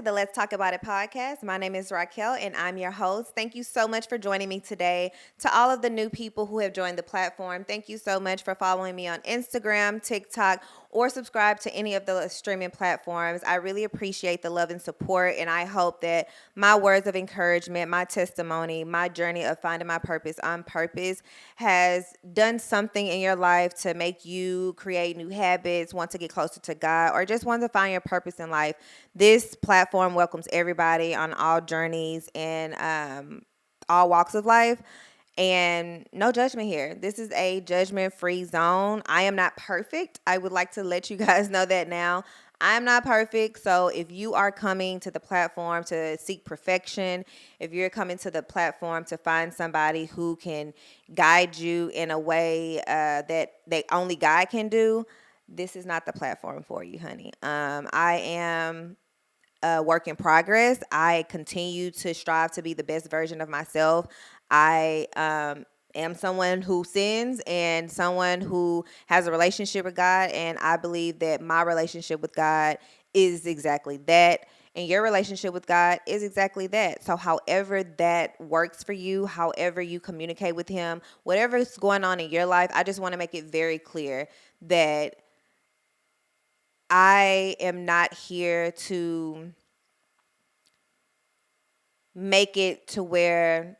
to the Let's Talk About It podcast. My name is Racquel and I'm your host. Thank you so much for joining me today. To all of the new people who have joined the platform, thank you so much for following me on Instagram, TikTok, or subscribe to any of the streaming platforms. I really appreciate the love and support, and I hope that my words of encouragement, my testimony, my journey of finding my purpose on purpose has done something in your life to make you create new habits, want to get closer to God, or just want to find your purpose in life. This platform welcomes everybody on all journeys and all walks of life. And no judgment here. This is a judgment-free zone. I am not perfect. I would like to let you guys know that now. I'm not perfect. So if you are coming to the platform to seek perfection, if you're coming to the platform to find somebody who can guide you in a way that only God can do, this is not the platform for you, honey. I am a work in progress. I continue to strive to be the best version of myself. I am someone who sins and someone who has a relationship with God, and I believe that my relationship with God is exactly that. And your relationship with God is exactly that. So, however that works for you, however you communicate with Him, whatever is going on in your life, I just want to make it very clear that I am not here to make it to where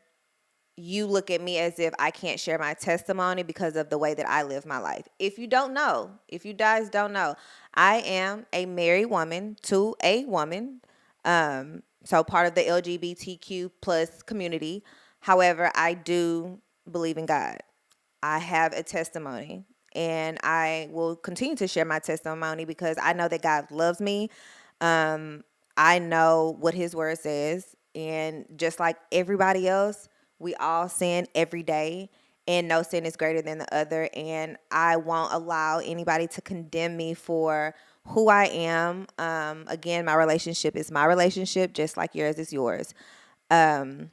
you look at me as if I can't share my testimony because of the way that I live my life. If you don't know, if you guys don't know, I am a married woman to a woman, so part of the LGBTQ plus community. However, I do believe in God. I have a testimony, and I will continue to share my testimony because I know that God loves me. I know what His word says, and just like everybody else, we all sin every day, and no sin is greater than the other. And I won't allow anybody to condemn me for who I am. Again, my relationship is my relationship, just like yours is yours. And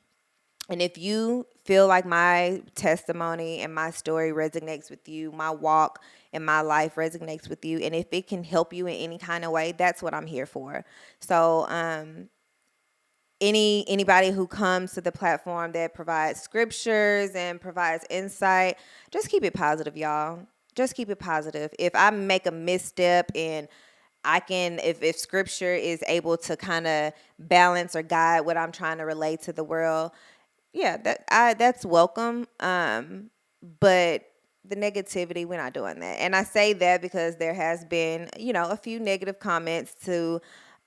if you feel like my testimony and my story resonates with you, my walk and my life resonates with you, and if it can help you in any kind of way, that's what I'm here for. So, anybody who comes to the platform that provides scriptures and provides insight, just keep it positive, y'all. Just keep it positive. If I make a misstep and I can, if scripture is able to kind of balance or guide what I'm trying to relate to the world, yeah, that's welcome. But the negativity, we're not doing that. And I say that because there has been, a few negative comments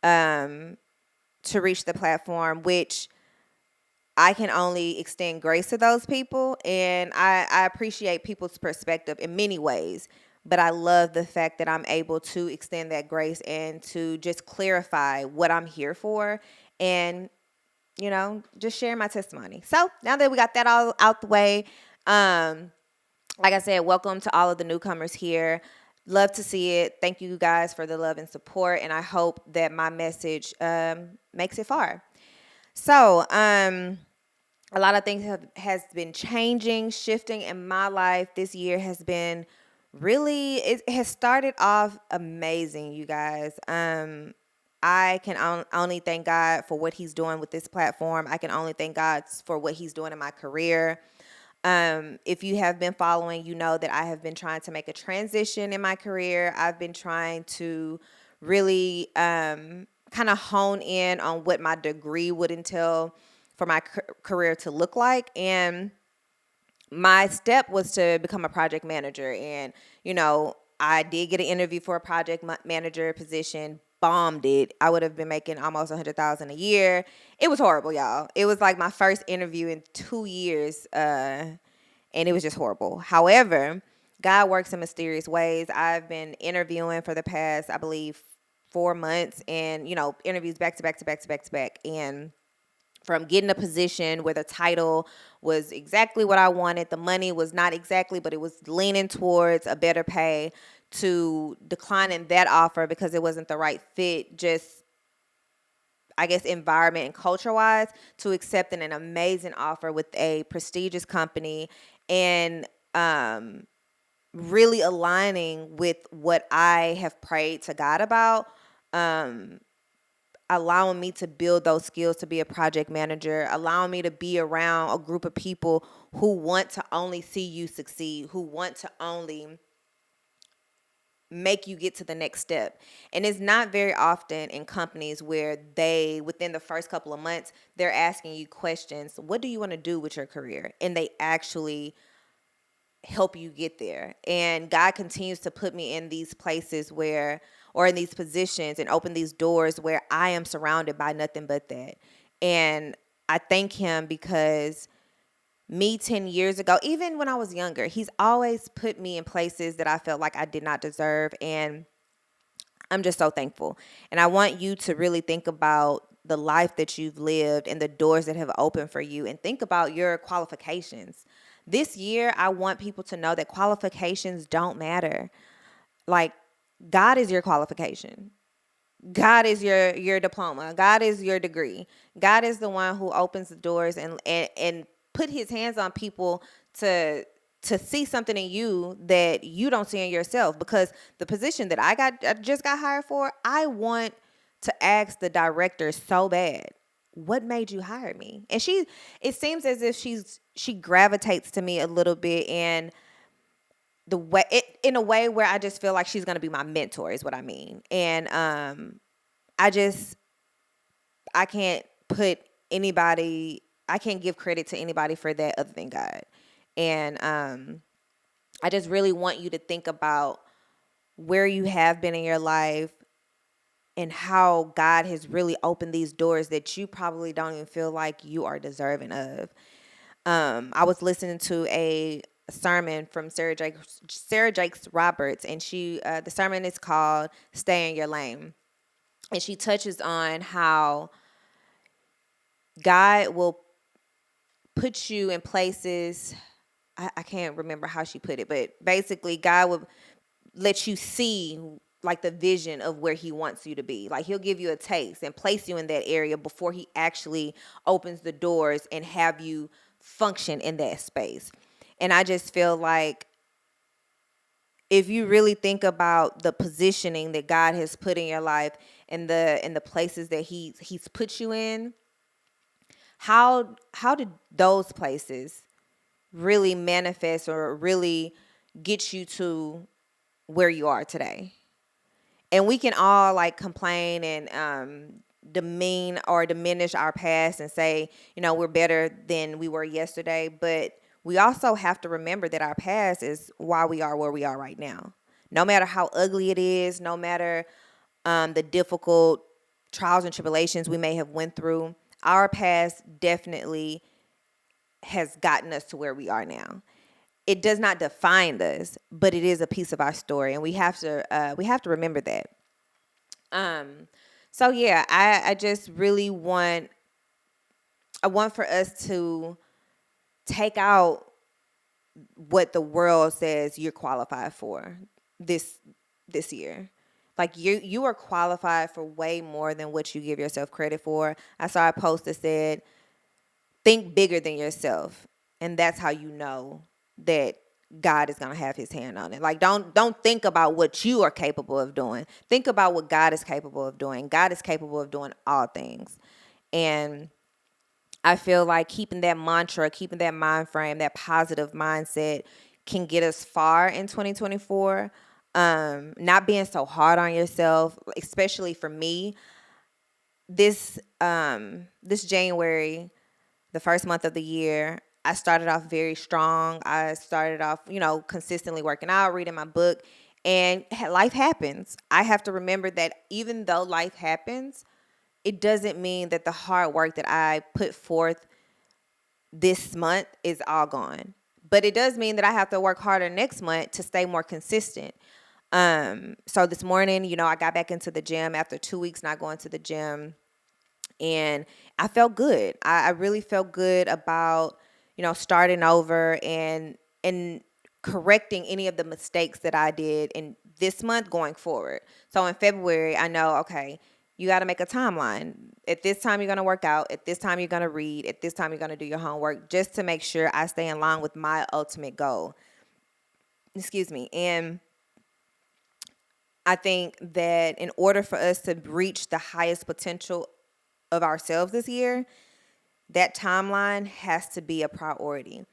um to reach the platform, which I can only extend grace to those people. And I appreciate people's perspective in many ways. But I love the fact that I'm able to extend that grace and to just clarify what I'm here for and, just share my testimony. So now that we got that all out the way, like I said, welcome to all of the newcomers here. Love to see it. Thank you guys for the love and support. And I hope that my message makes it far. So, a lot of things has been changing, shifting in my life. This year has been it has started off amazing, you guys. I can only thank God for what He's doing with this platform. I can only thank God for what He's doing in my career. If you have been following, you know that I have been trying to make a transition in my career. I've been trying to really kind of hone in on what my degree would entail for my career to look like. And my step was to become a project manager. And, I did get an interview for a project manager position, bombed it. I would have been making almost $100,000 a year. It was horrible, y'all. It was like my first interview in 2 years, and it was just horrible. However, God works in mysterious ways. I've been interviewing for the past, I believe, 4 months, and interviews back to back to back to back to back, and from getting a position where the title was exactly what I wanted, the money was not exactly, but it was leaning towards a better pay, to declining that offer because it wasn't the right fit, just, I guess, environment and culture-wise, to accepting an amazing offer with a prestigious company and really aligning with what I have prayed to God about. allowing me to build those skills to be a project manager, allowing me to be around a group of people who want to only see you succeed, who want to only make you get to the next step. And it's not very often in companies where they, within the first couple of months, they're asking you questions. What do you want to do with your career? And they actually help you get there. And God continues to put me in these places where, or in these positions, and open these doors where I am surrounded by nothing but that. And I thank him because me 10 years ago, even when I was younger, he's always put me in places that I felt like I did not deserve. And I'm just so thankful. And I want you to really think about the life that you've lived and the doors that have opened for you, and think about your qualifications. This year, I want people to know that qualifications don't matter. Like, God is your qualification. God is your diploma. God is your degree. God is the one who opens the doors and put his hands on people to see something in you that you don't see in yourself. Because the position that I just got hired for, I want to ask the director so bad, what made you hire me? And it seems as if she gravitates to me a little bit, and in a way where I just feel like she's going to be my mentor is what I mean. And I just, I can't put anybody, I can't give credit to anybody for that other than God. And I just really want you to think about where you have been in your life and how God has really opened these doors that you probably don't even feel like you are deserving of. I was listening to a sermon from Sarah Jakes Roberts, and the sermon is called "Stay in Your Lane," and she touches on how God will put you in places. I can't remember how she put it, but basically, God will let you see like the vision of where he wants you to be. Like, he'll give you a taste and place you in that area before he actually opens the doors and have you function in that space. And I just feel like if you really think about the positioning that God has put in your life and the places that he's put you in, how did those places really manifest or really get you to where you are today? And we can all like complain and demean or diminish our past and say, we're better than we were yesterday. But we also have to remember that our past is why we are where we are right now. No matter how ugly it is, no matter the difficult trials and tribulations we may have went through, our past definitely has gotten us to where we are now. It does not define us, but it is a piece of our story, and we have to remember that. So yeah, I just really I want for us to take out what the world says you're qualified for this year. Like, you are qualified for way more than what you give yourself credit for. I saw a post that said, think bigger than yourself. And that's how you know that God is going to have his hand on it. Like, don't think about what you are capable of doing. Think about what God is capable of doing. God is capable of doing all things. And I feel like keeping that mantra, keeping that mind frame, that positive mindset can get us far in 2024. Not being so hard on yourself, especially for me. This January, the first month of the year, I started off very strong. I started off, consistently working out, reading my book, and life happens. I have to remember that even though life happens, it doesn't mean that the hard work that I put forth this month is all gone. But it does mean that I have to work harder next month to stay more consistent. So this morning, I got back into the gym after 2 weeks not going to the gym. And I felt good. I really felt good about, starting over and correcting any of the mistakes that I did in this month going forward. So in February, I know, okay, you got to make a timeline. At this time, you're going to work out. At this time, you're going to read. At this time, you're going to do your homework, just to make sure I stay in line with my ultimate goal. Excuse me. And I think that in order for us to reach the highest potential of ourselves this year, that timeline has to be a priority.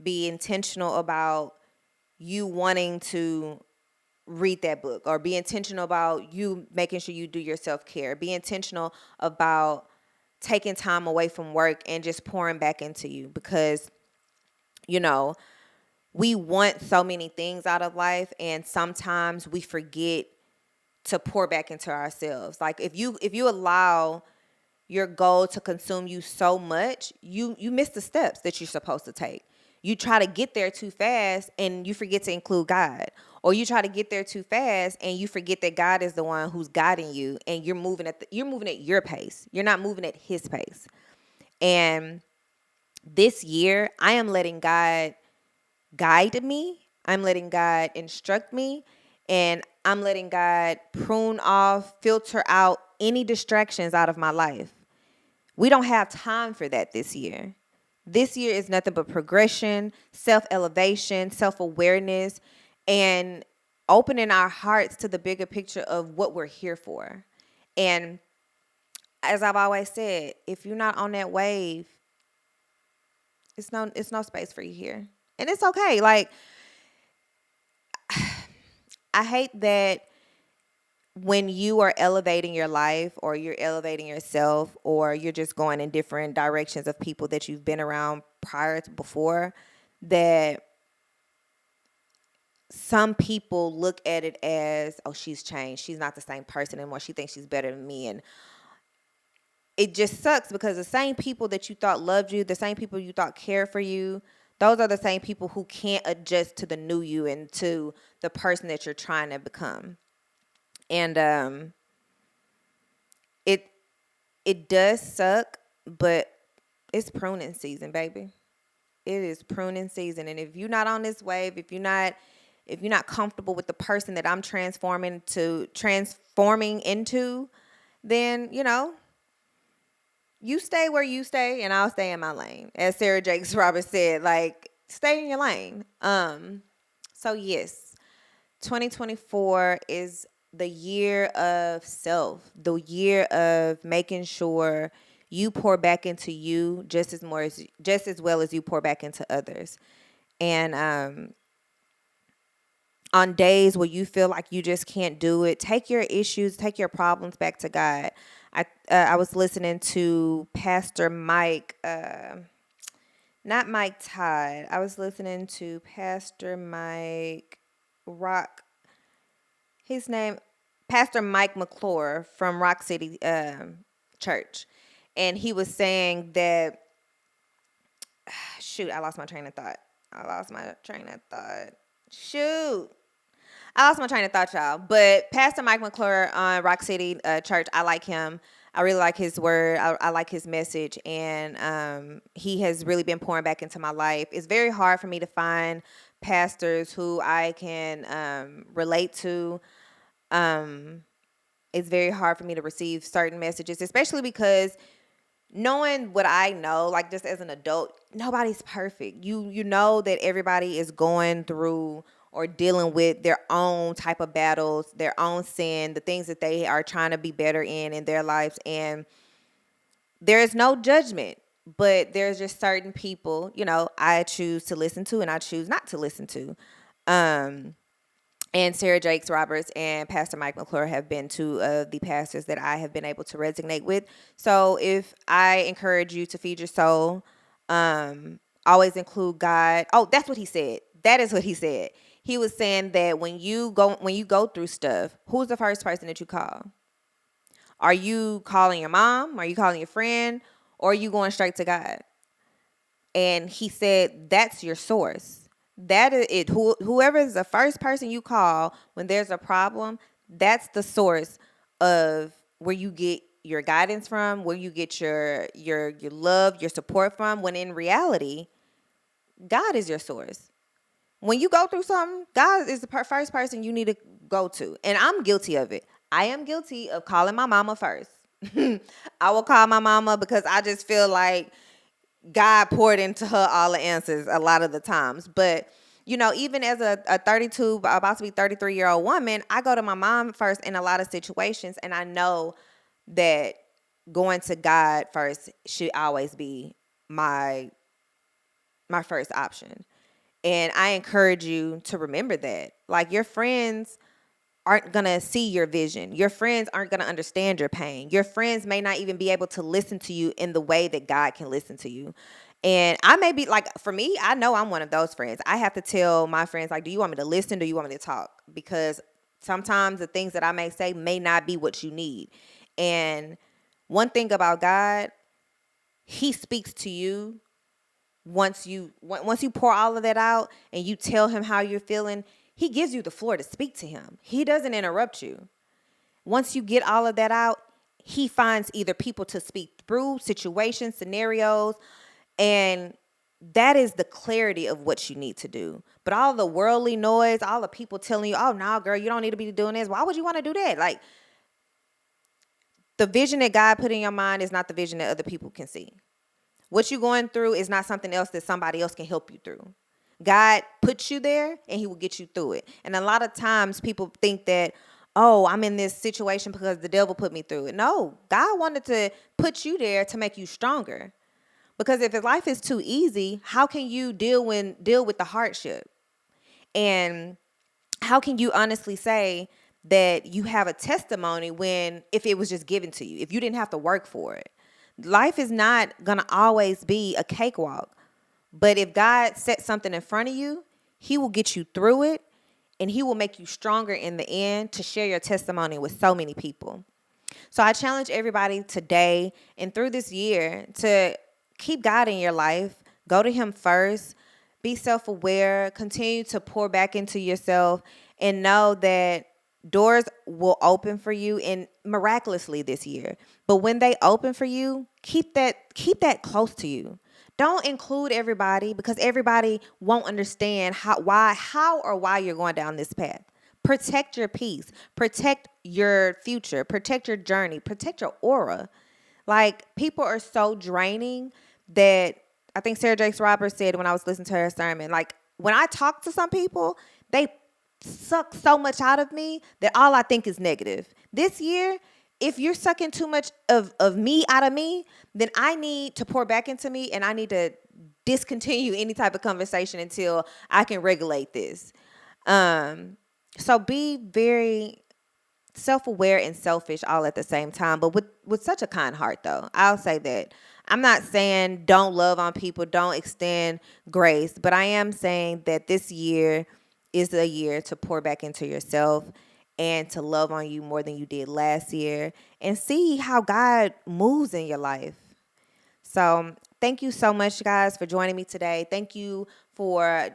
Be intentional about you wanting to read that book, or be intentional about you making sure you do your self-care. Be intentional about taking time away from work and just pouring back into you, because you know, we want so many things out of life, and sometimes we forget to pour back into ourselves. Like if you allow your goal to consume you so much, you miss the steps that you're supposed to take. You try to get there too fast and you forget to include God. Or you try to get there too fast and you forget that God is the one who's guiding you, and you're moving at your pace. You're not moving at his pace. And this year, I am letting God guide me. I'm letting God instruct me, and I'm letting God prune off, filter out any distractions out of my life. We don't have time for that this year. This year is nothing but progression, self-elevation, self-awareness, and opening our hearts to the bigger picture of what we're here for. And as I've always said, if you're not on that wave, it's no space for you here. And it's okay. Like, I hate that when you are elevating your life, or you're elevating yourself, or you're just going in different directions of people that you've been around prior to before, that some people look at it as, oh, she's changed. She's not the same person anymore. She thinks she's better than me. And it just sucks, because the same people that you thought loved you, the same people you thought cared for you, those are the same people who can't adjust to the new you and to the person that you're trying to become. And it it does suck, but it's pruning season, baby. It is pruning season. And if you're not on this wave, if you're not comfortable with the person that I'm transforming into, then you stay where you stay and I'll stay in my lane. As Sarah Jakes Roberts said, like, stay in your lane. So yes, 2024 is the year of self, the year of making sure you pour back into you just as well as you pour back into others. And on days where you feel like you just can't do it, take your issues, take your problems back to God. I was listening to Pastor Mike, not Mike Todd. I was listening to Pastor Mike Rock. His name, Pastor Mike McClure from Rock City Church, and he was saying that. Shoot, I lost my train of thought. Shoot. I lost my train of thought, y'all. But Pastor Mike McClure on Rock City Church, I like him. I really like his word. I like his message. And he has really been pouring back into my life. It's very hard for me to find pastors who I can relate to. It's very hard for me to receive certain messages, especially because knowing what I know, like just as an adult, nobody's perfect. You know that everybody is going through or dealing with their own type of battles, their own sin, the things that they are trying to be better in their lives. And there is no judgment, but there's just certain people, I choose to listen to and I choose not to listen to. And Sarah Jakes Roberts and Pastor Mike McClure have been two of the pastors that I have been able to resonate with. So if I encourage you to feed your soul, always include God. Oh, that's what he said. That is what he said. He was saying that when you go through stuff, who's the first person that you call? Are you calling your mom? Are you calling your friend? Or are you going straight to God? And he said that's your source. That is it. Whoever is the first person you call when there's a problem, that's the source of where you get your guidance from, where you get your love, your support from. When in reality, God is your source. When you go through something, God is the first person you need to go to. And I'm guilty of it. I am guilty of calling my mama first. I will call my mama because I just feel like God poured into her all the answers a lot of the times. But, even as a 32, about to be 33-year-old woman, I go to my mom first in a lot of situations, and I know that going to God first should always be my first option. And I encourage you to remember that. Like, your friends aren't going to see your vision. Your friends aren't going to understand your pain. Your friends may not even be able to listen to you in the way that God can listen to you. And I may be like, for me, I know I'm one of those friends. I have to tell my friends, like, do you want me to listen? Do you want me to talk? Because sometimes the things that I may say may not be what you need. And one thing about God, he speaks to you once you pour all of that out and you tell him how you're feeling. He gives you the floor to speak to him. He doesn't interrupt you. Once you get all of that out, he finds either people to speak through, situations, scenarios, and that is the clarity of what you need to do. But all the worldly noise, all the people telling you, oh, no, girl, you don't need to be doing this. Why would you want to do that? Like, the vision that God put in your mind is not the vision that other people can see. What you're going through is not something else that somebody else can help you through. God puts you there and he will get you through it. And a lot of times people think that, oh, I'm in this situation because the devil put me through it. No, God wanted to put you there to make you stronger. Because if life is too easy, how can you deal with the hardship? And how can you honestly say that you have a testimony if it was just given to you, if you didn't have to work for it? Life is not going to always be a cakewalk. But if God sets something in front of you, he will get you through it, and he will make you stronger in the end to share your testimony with so many people. So I challenge everybody today and through this year to keep God in your life. Go to him first. Be self-aware. Continue to pour back into yourself, and know that doors will open for you and miraculously this year. But when they open for you, keep that close to you. Don't include everybody, because everybody won't understand how or why you're going down this path. Protect your peace. Protect your future. Protect your journey. Protect your aura. Like, people are so draining that I think Sarah Jakes Roberts said when I was listening to her sermon, like, when I talk to some people, they suck so much out of me that all I think is negative. This year, if you're sucking too much of me out of me, then I need to pour back into me, and I need to discontinue any type of conversation until I can regulate this. So be very self-aware and selfish all at the same time, but with such a kind heart, though. I'll say that. I'm not saying don't love on people, don't extend grace, but I am saying that this year is a year to pour back into yourself and to love on you more than you did last year, and see how God moves in your life. So thank you so much, guys, for joining me today. Thank you for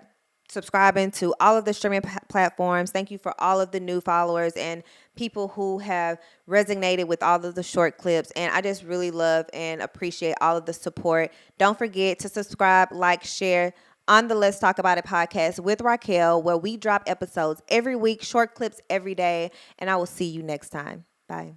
subscribing to all of the streaming platforms. Thank you for all of the new followers and people who have resonated with all of the short clips. And I just really love and appreciate all of the support. Don't forget to subscribe, like, share on the Let's Talk About It podcast with Racquel, where we drop episodes every week, short clips every day. And I will see you next time. Bye.